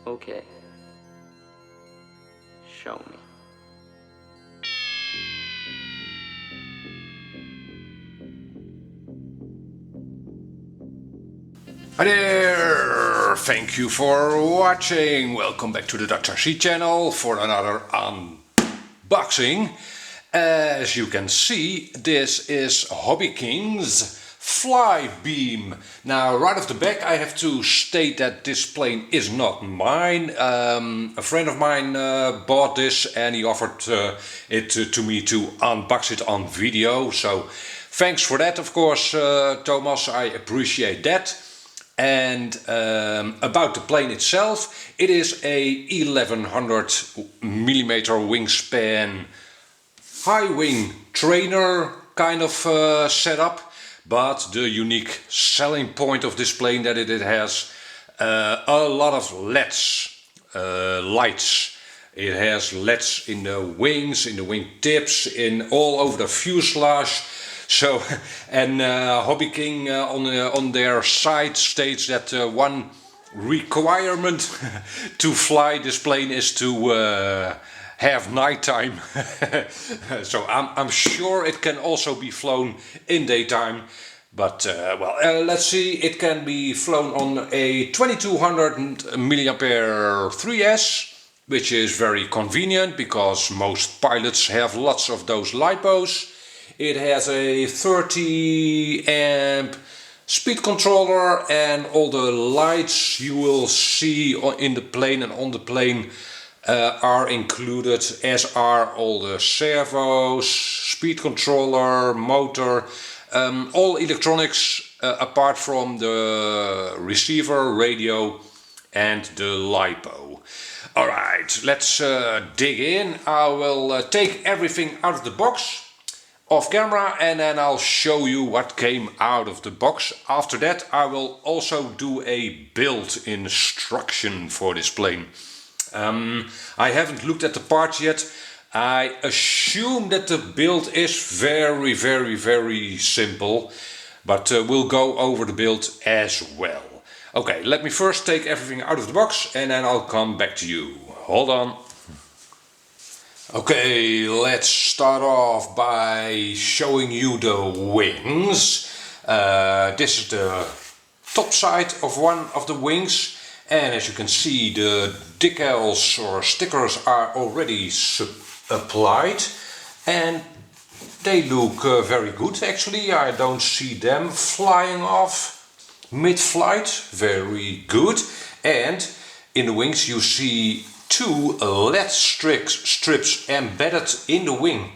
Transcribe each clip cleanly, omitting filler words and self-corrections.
Okay. Show me. Hi there! Thank you for watching. Welcome back to the DutchRC channel for another unboxing. As you can see, this is HobbyKing's Flybeam. Now, right off the back, I have to state that this plane is not mine. A friend of mine bought this and he offered it to me to unbox it on video. So, thanks for that, of course, Thomas. I appreciate that. And about the plane itself, it is a 1100mm wingspan high wing trainer kind of setup, but the unique selling point of this plane that it has a lot of lights. It has LEDs in the wings, in the wing tips, in all over the fuselage. So, and HobbyKing on their site states that one requirement to fly this plane is to have nighttime. So I'm sure it can also be flown in daytime. But let's see. It can be flown on a 2200 milliampere 3S, which is very convenient because most pilots have lots of those lipos. It has a 30 amp speed controller, and all the lights you will see in the plane and on the plane are included, as are all the servos, speed controller, motor, all electronics apart from the receiver, radio and the lipo. Alright, let's dig in. I will take everything out of the box off camera and then I'll show you what came out of the box. After that I will also do a build instruction for this plane. I haven't looked at the parts yet. I assume that the build is very simple, but we'll go over the build as well. Okay, let me first take everything out of the box and then I'll come back to you. Hold on. Okay, let's start off by showing you the wings. This is the top side of one of the wings, and as you can see, the decals or stickers are already applied and they look very good actually. I don't see them flying off mid-flight. Very good. And in the wings you see two LED strips embedded in the wing,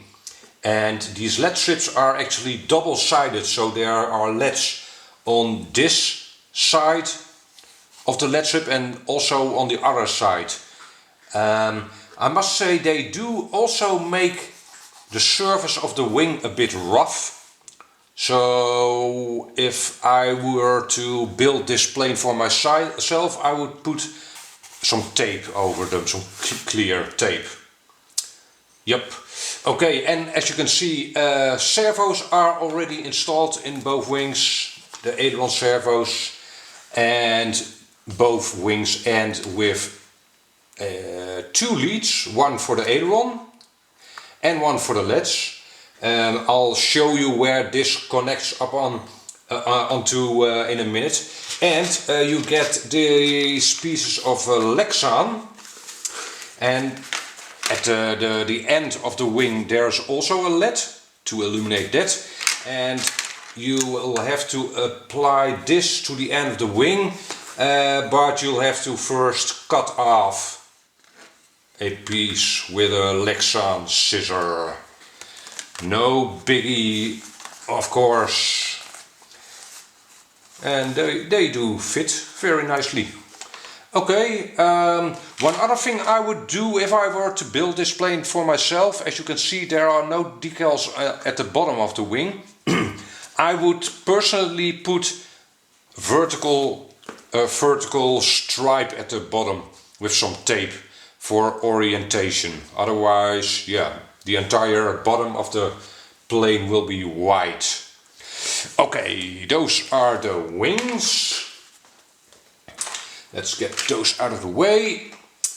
and these LED strips are actually double-sided, so there are LEDs on this side of the LED strip and also on the other side. I must say they do also make the surface of the wing a bit rough, so if I were to build this plane for myself I would put some tape over them, some clear tape. Yep. Okay, and as you can see, servos are already installed in both wings, the aileron servos, and both wings end with two leads, one for the aileron and one for the LEDs. I'll show you where this connects up onto in a minute. And you get these pieces of Lexan, and at the end of the wing there's also a LED to illuminate that, and you will have to apply this to the end of the wing, but you'll have to first cut off a piece with a Lexan scissor. No biggie, of course. And they do fit very nicely. Okay, one other thing I would do if I were to build this plane for myself, as you can see there are no decals at the bottom of the wing. I would personally put vertical stripe at the bottom with some tape for orientation. Otherwise, yeah, the entire bottom of the plane will be white. Okay, those are the wings. let's get those out of the way.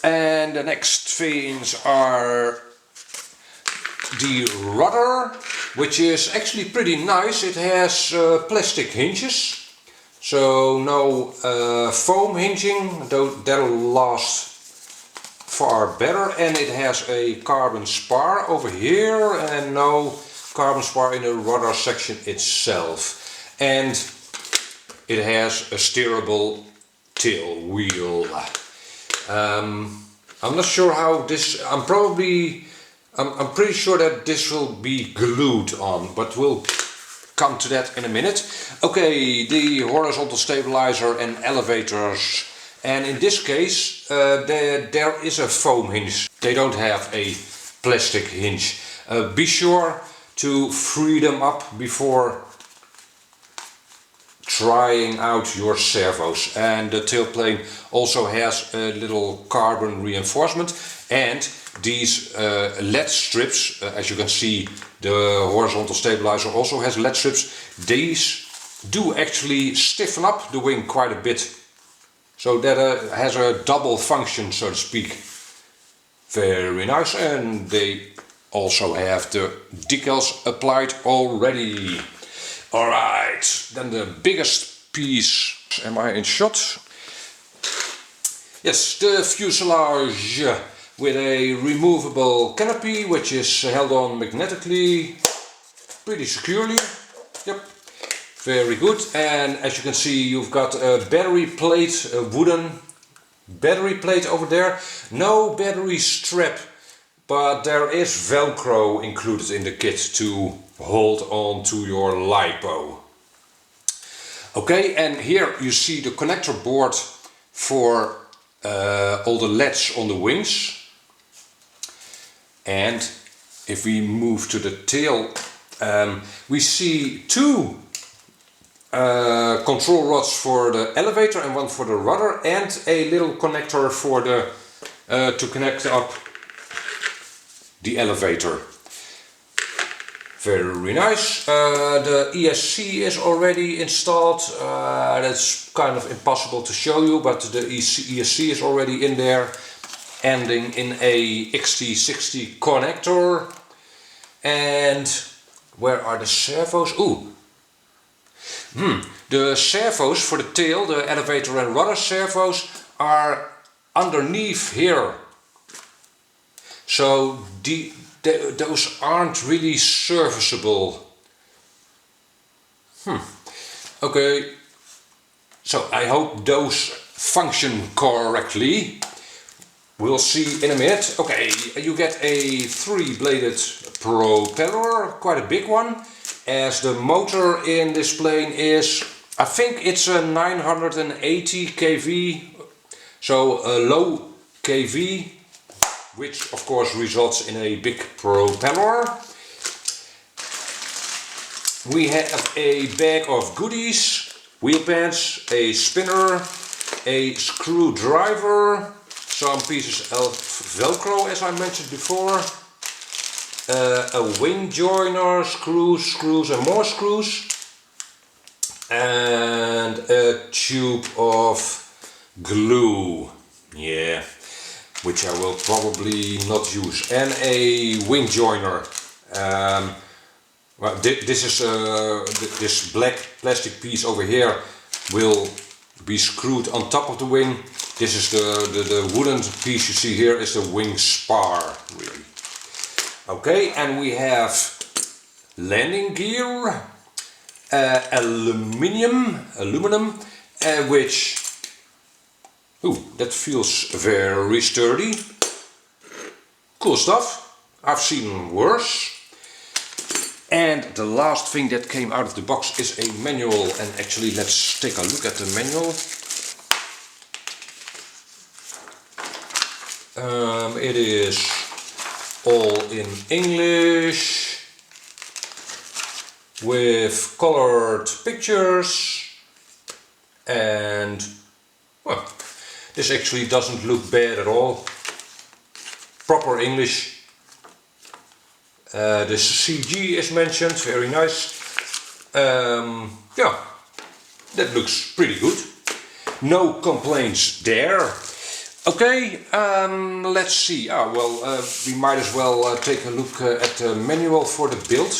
And the next things are the rudder, which is actually pretty nice. It has plastic hinges, so no foam hinging, though that'll last far better. And it has a carbon spar over here and no carbon spar in the rudder section itself. And it has a steerable tail wheel. I'm not sure how this, I'm pretty sure that this will be glued on, but we'll come to that in a minute. Okay, the horizontal stabilizer and elevators. And in this case, there is a foam hinge. They don't have a plastic hinge. Be sure to free them up before trying out your servos. And the tailplane also has a little carbon reinforcement, and these LED strips, as you can see, the horizontal stabilizer also has LED strips. These do actually stiffen up the wing quite a bit, so that has a double function, so to speak. Very nice. And they also have the decals applied already. Alright, then the biggest piece. Am I in shot? Yes, the fuselage with a removable canopy, which is held on magnetically pretty securely. Yep, very good. And as you can see, you've got a battery plate, a wooden battery plate over there. No battery strap, but there is Velcro included in the kit to hold on to your LiPo. Okay, and here you see the connector board for all the LEDs on the wings. And if we move to the tail, we see two control rods for the elevator and one for the rudder, and a little connector for the to connect up the elevator. Very nice. The ESC is already installed. That's kind of impossible to show you, but the ESC is already in there, ending in a XT60 connector. And where are the servos? Ooh. The servos for the tail, the elevator and rudder servos, are underneath here. So those aren't really serviceable. Okay, so I hope those function correctly. We'll see in a minute. Okay, you get a 3-bladed propeller, quite a big one, as the motor in this plane is, I think it's a 980 kV, so a low kV, which of course results in a big propeller. We have a bag of goodies, wheel pants, a spinner, a screwdriver, some pieces of Velcro as I mentioned before, a wing joiner, screws and more screws, and a tube of glue, yeah, which I will probably not use, and a wing joiner. Well, this is this black plastic piece over here will be screwed on top of the wing. This is the wooden piece you see here is the wing spar, really. Okay, and we have landing gear, aluminum, which, ooh, that feels very sturdy. Cool stuff. I've seen worse. And the last thing that came out of the box is a manual, and actually let's take a look at the manual. It is all in English with colored pictures, and well, this actually doesn't look bad at all. Proper English. The CG is mentioned, very nice. Yeah, that looks pretty good. no complaints there. Okay, let's see. We might as well take a look at the manual for the build.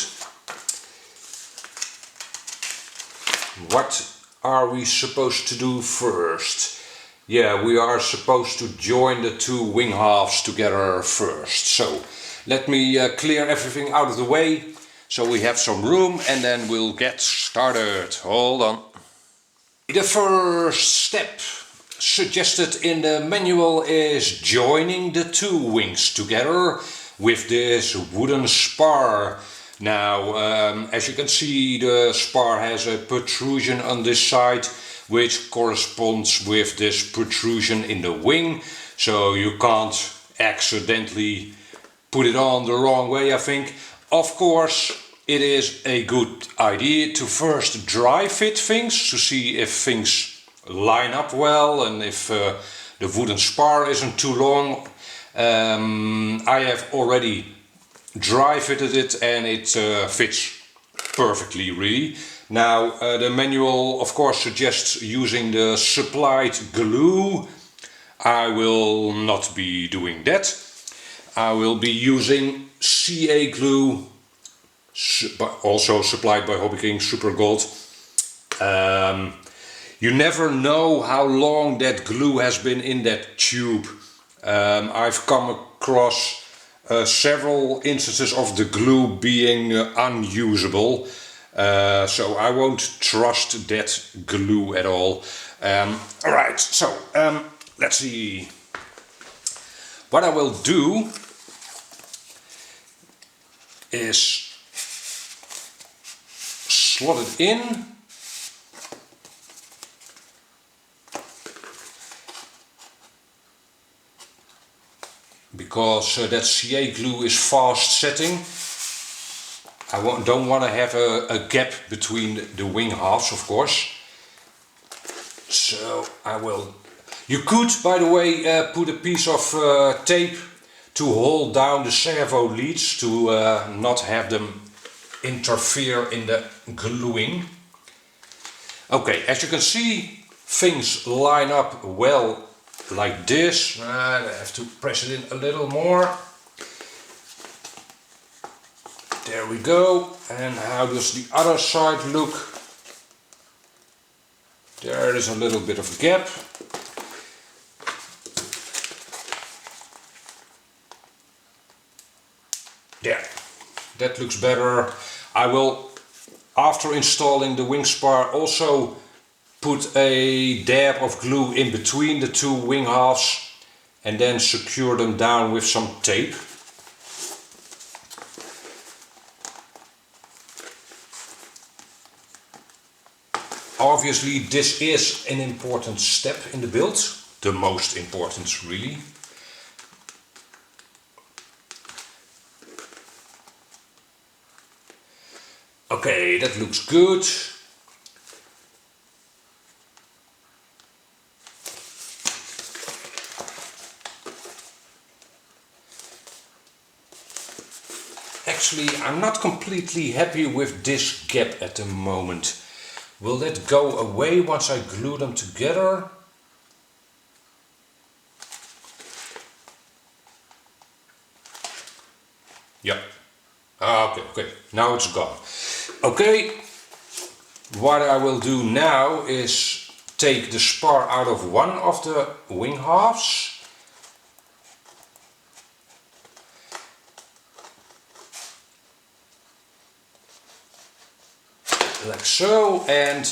What are we supposed to do first? Yeah, we are supposed to join the two wing halves together first. So let me clear everything out of the way so we have some room, and then we'll get started. Hold on. The first step suggested in the manual is joining the two wings together with this wooden spar. Now, as you can see, the spar has a protrusion on this side which corresponds with this protrusion in the wing, so you can't accidentally put it on the wrong way, I think. Of course, it is a good idea to first dry fit things to see if things line up well and if the wooden spar isn't too long. I have already dry fitted it and it fits perfectly, really. Now the manual of course suggests using the supplied glue. I will not be doing that. I will be using CA glue, also supplied by HobbyKing, Super Gold. You never know how long that glue has been in that tube. I've come across several instances of the glue being unusable, so I won't trust that glue at all. Alright, so let's see. What I will do is slot it in. Because that CA glue is fast setting. I don't want to have a gap between the wing halves, of course. So I will... You could, by the way, put a piece of tape to hold down the servo leads to not have them interfere in the gluing. Okay, as you can see, things line up well like this. I have to press it in a little more. There we go. And how does the other side look? There is a little bit of gap. There, that looks better. I will, after installing the wing spar, also put a dab of glue in between the two wing halves and then secure them down with some tape. Obviously this is an important step in the build, the most important really. Okay, that looks good. Actually, I'm not completely happy with this gap at the moment. Will that go away once I glue them together? Yep. Okay, now it's gone. Okay, what I will do now is take the spar out of one of the wing halves. Like so, and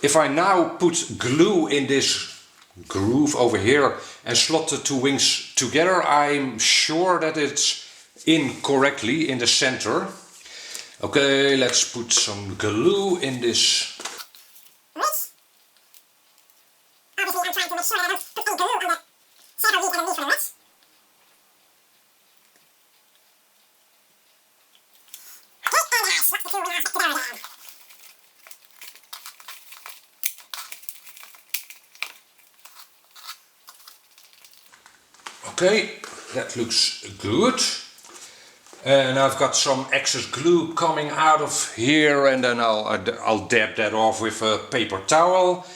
if I now put glue in this groove over here and slot the two wings together, I'm sure that it's in correctly in the center. Okay, let's put some glue in this. Obviously I'm trying to make sure that I don't put any glue on the servo lead underneath for the nuts. Okay, and I slot the two wing halves together again. Okay, that looks good. And I've got some excess glue coming out of here, and then I'll dab that off with a paper towel.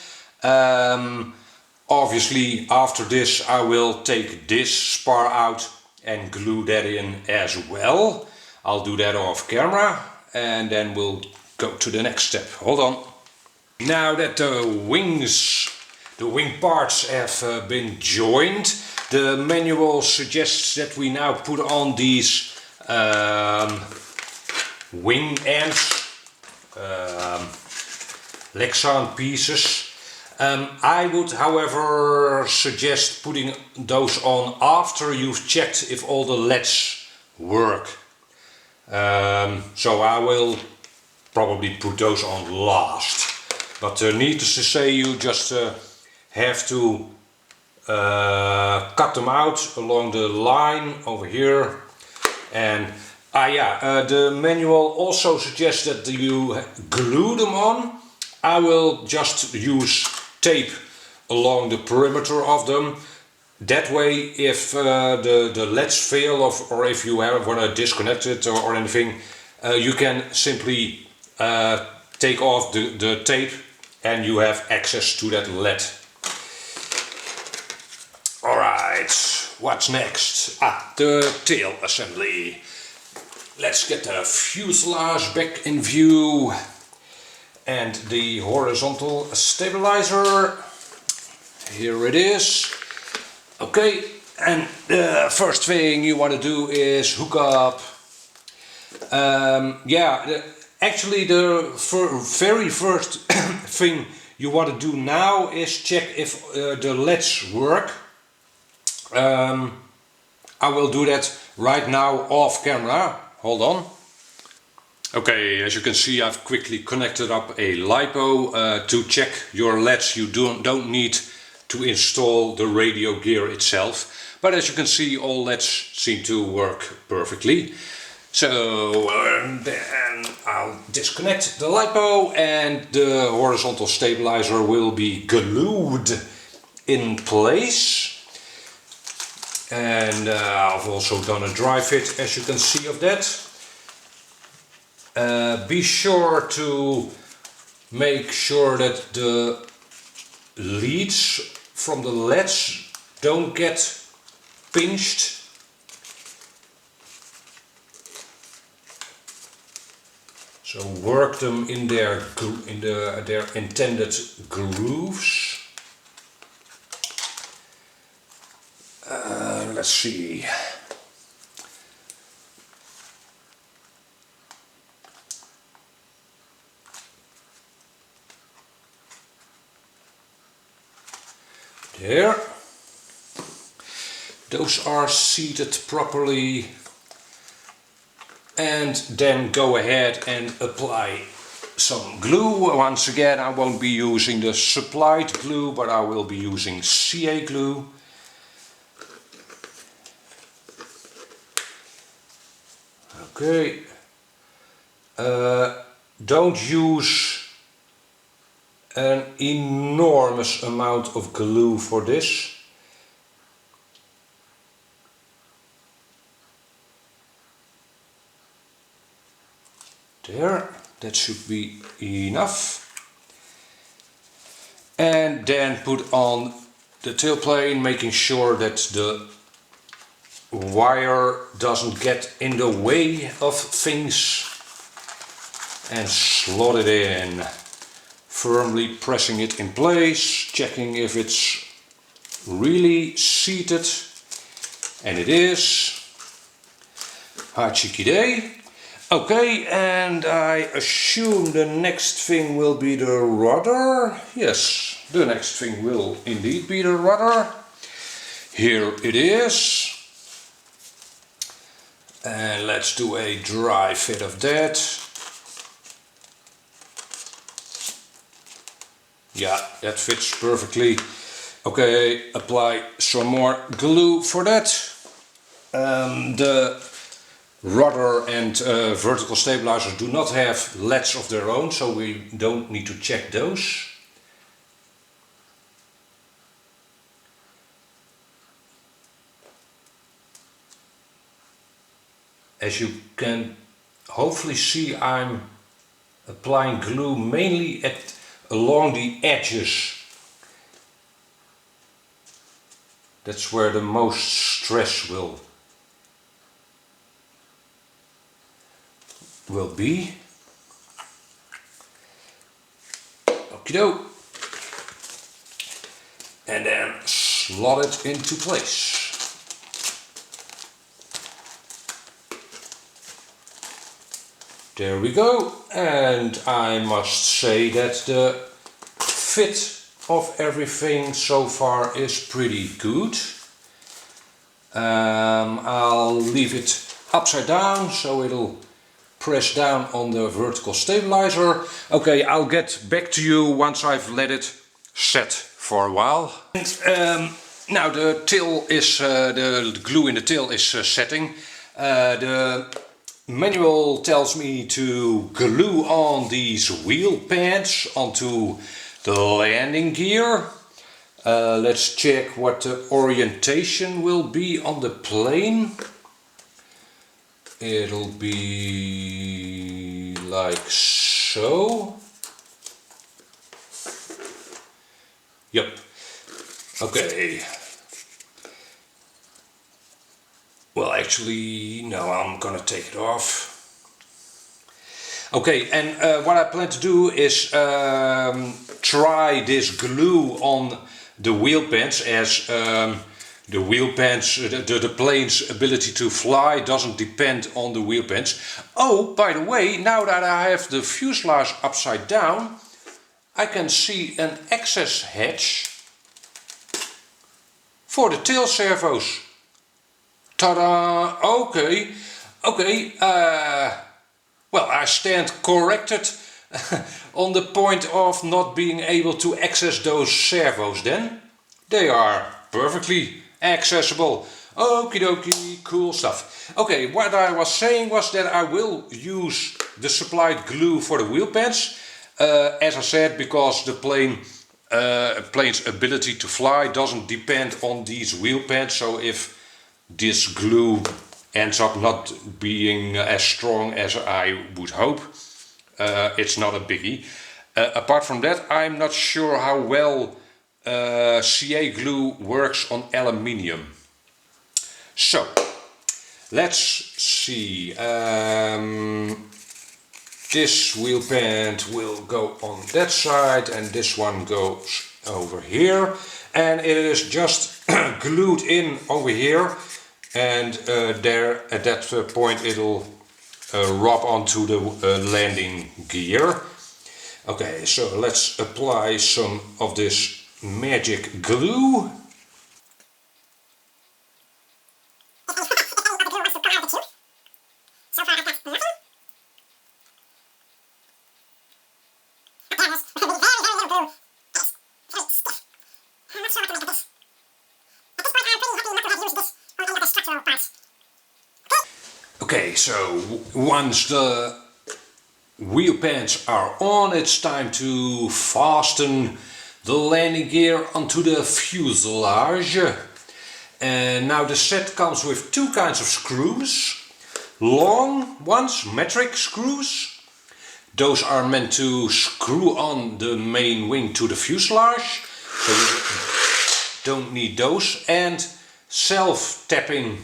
Obviously after this I will take this spar out and glue that in as well. I'll do that off camera and then we'll go to the next step. Hold on. Now that the wing parts have been joined, the manual suggests that we now put on these wing ends, Lexan pieces. I would however suggest putting those on after you've checked if all the LEDs work. So I will probably put those on last. But needless to say, you just have to cut them out along the line over here. And the manual also suggests that you glue them on. I will just use tape along the perimeter of them. That way, if the LEDs fail or if you want to disconnect it or anything, you can simply take off the tape and you have access to that LED. Alright, what's next? The tail assembly. Let's get the fuselage back in view and the horizontal stabilizer. Here it is. Okay, and the first thing you want to do is hook up. Actually the very first thing you want to do now is check if the LEDs work. I will do that right now off camera. Hold on. Okay, as you can see, I've quickly connected up a LiPo. To check your LEDs you don't need to install the radio gear itself, but as you can see, all LEDs seem to work perfectly. So then I'll disconnect the LiPo and the horizontal stabilizer will be glued in place. And I've also done a dry fit, as you can see of that. Be sure to make sure that the leads from the LEDs don't get pinched. So work them in their intended grooves. Let's see. There. Those are seated properly. And then go ahead and apply some glue. Once again, I won't be using the supplied glue, but I will be using CA glue. Okay. Don't use an enormous amount of glue for this. There, that should be enough. And then put on the tailplane, making sure that the wire doesn't get in the way of things, and slot it in, firmly pressing it in place, checking if it's really seated, and it is. Hi cheeky day. Okay, and I assume the next thing will be the rudder. Yes, the next thing will indeed be the rudder. Here it is. And let's do a dry fit of that. Yeah, that fits perfectly. Okay, apply some more glue for that. The rudder and vertical stabilizers do not have LEDs of their own, so we don't need to check those. As you can hopefully see, I'm applying glue mainly along the edges That's where the most stress will be. Okie doke. And then slot it into place. There we go. And I must say that the fit of everything so far is pretty good. I'll leave it upside down so it'll press down on the vertical stabilizer. Okay, I'll get back to you once I've let it set for a while. Now the tail is, the glue in the tail is setting. The manual tells me to glue on these wheel pants onto the landing gear. Let's check what the orientation will be on the plane. It'll be like so. Yep. Okay. Well, actually, no, I'm gonna take it off. Okay, and what I plan to do is try this glue on the wheel pants, as the wheel pants, the plane's ability to fly doesn't depend on the wheel pants. Oh, by the way, now that I have the fuselage upside down, I can see an access hatch for the tail servos. Ta-da! Okay, okay. Well, I stand corrected on the point of not being able to access those servos then. They are perfectly accessible. Okie dokie, cool stuff. Okay, what I was saying was that I will use the supplied glue for the wheel pants. As I said, because the plane's ability to fly doesn't depend on these wheel pants. So if this glue ends up not being as strong as I would hope, it's not a biggie. Apart from that, I'm not sure how well CA glue works on aluminium. So, let's see. This wheel pant will go on that side and this one goes over here. And it is just glued in over here. And there, at that point, it'll rub onto the landing gear. Okay, so let's apply some of this magic glue. Okay, so once the wheel pants are on, it's time to fasten the landing gear onto the fuselage. And now the set comes with two kinds of screws. Long ones, metric screws. Those are meant to screw on the main wing to the fuselage, so you don't need those. And self-tapping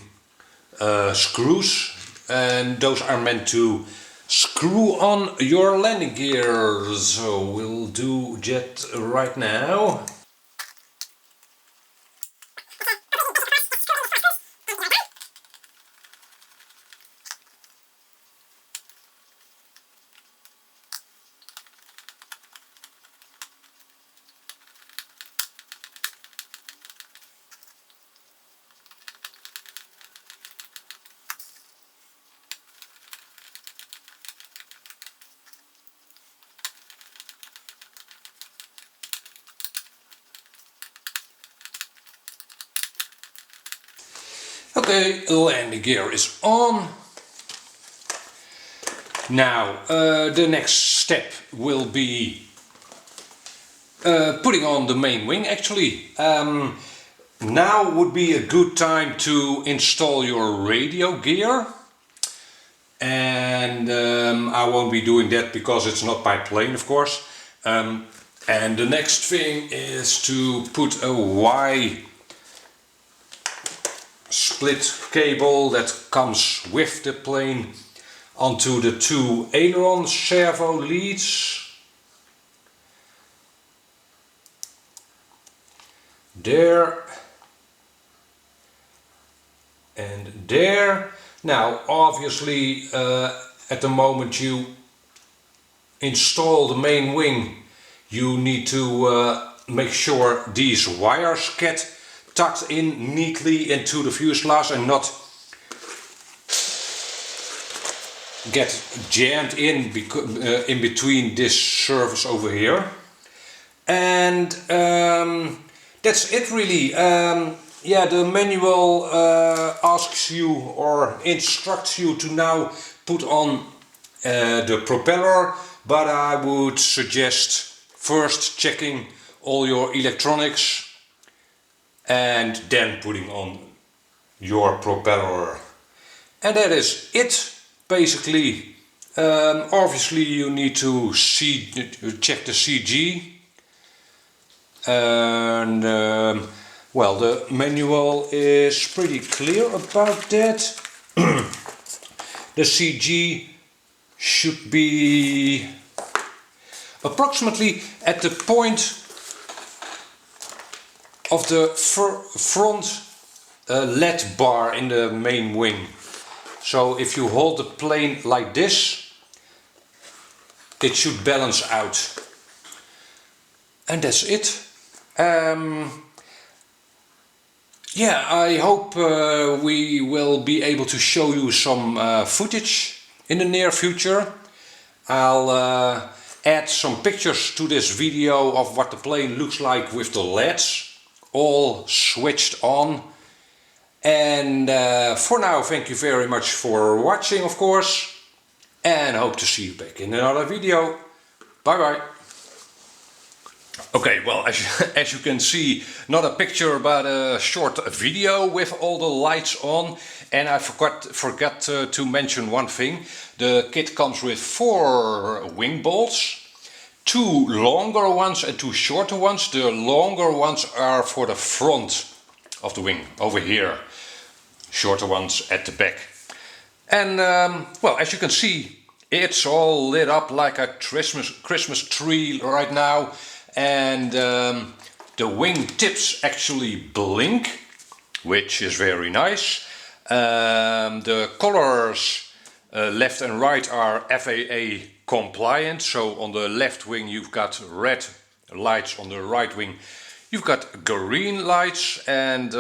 screws, and those are meant to screw on your landing gear. So we'll do that right now. Okay, the landing gear is on. Now the next step will be putting on the main wing actually. Now would be a good time to install your radio gear. And I won't be doing that because it's not my plane, of course. And the next thing is to put a Y split cable that comes with the plane onto the two aileron servo leads. There and there. Now obviously at the moment you install the main wing, you need to make sure these wires get tucked in neatly into the fuselage and not get jammed in between this surface over here. And that's it really. Yeah, the manual asks you or instructs you to now put on the propeller, but I would suggest first checking all your electronics and then putting on your propeller. And that is it basically. Obviously you need to check the CG, and well, the manual is pretty clear about that. The CG should be approximately at the point of the front LED bar in the main wing. So if you hold the plane like this, it should balance out. And that's it. Yeah, I hope we will be able to show you some footage in the near future. I'll add some pictures to this video of what the plane looks like with the LEDs all switched on. And for now, thank you very much for watching, of course, and hope to see you back in another video. Bye bye. Okay, well, as you can see, not a picture but a short video with all the lights on. And I forgot to mention one thing. The kit comes with 4 wing bolts, 2 longer ones and 2 shorter ones. The longer ones are for the front of the wing, over here. Shorter ones at the back. And well, as you can see, it's all lit up like a Christmas tree right now. And the wing tips actually blink, which is very nice. The colors left and right are FAA compliant. So on the left wing you've got red lights, on the right wing you've got green lights, and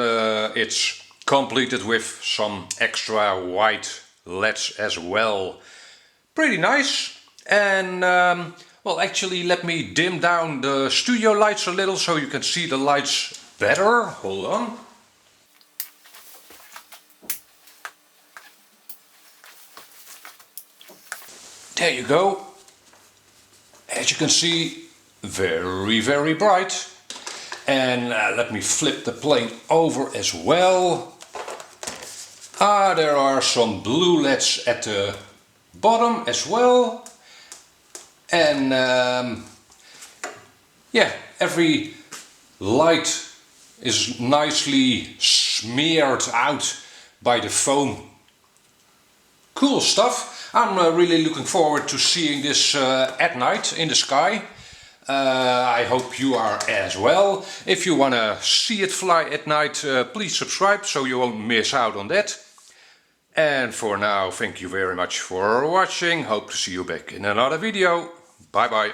it's completed with some extra white LEDs as well. Pretty nice. And well, actually, let me dim down the studio lights a little so you can see the lights better. Hold on. There you go. As you can see, very bright. And let me flip the plane over as well. There are some blue LEDs at the bottom as well. And yeah, every light is nicely smeared out by the foam. Cool stuff. I'm really looking forward to seeing this at night in the sky. I hope you are as well. If you want to see it fly at night, please subscribe so you won't miss out on that. And for now, thank you very much for watching. Hope to see you back in another video. Bye bye.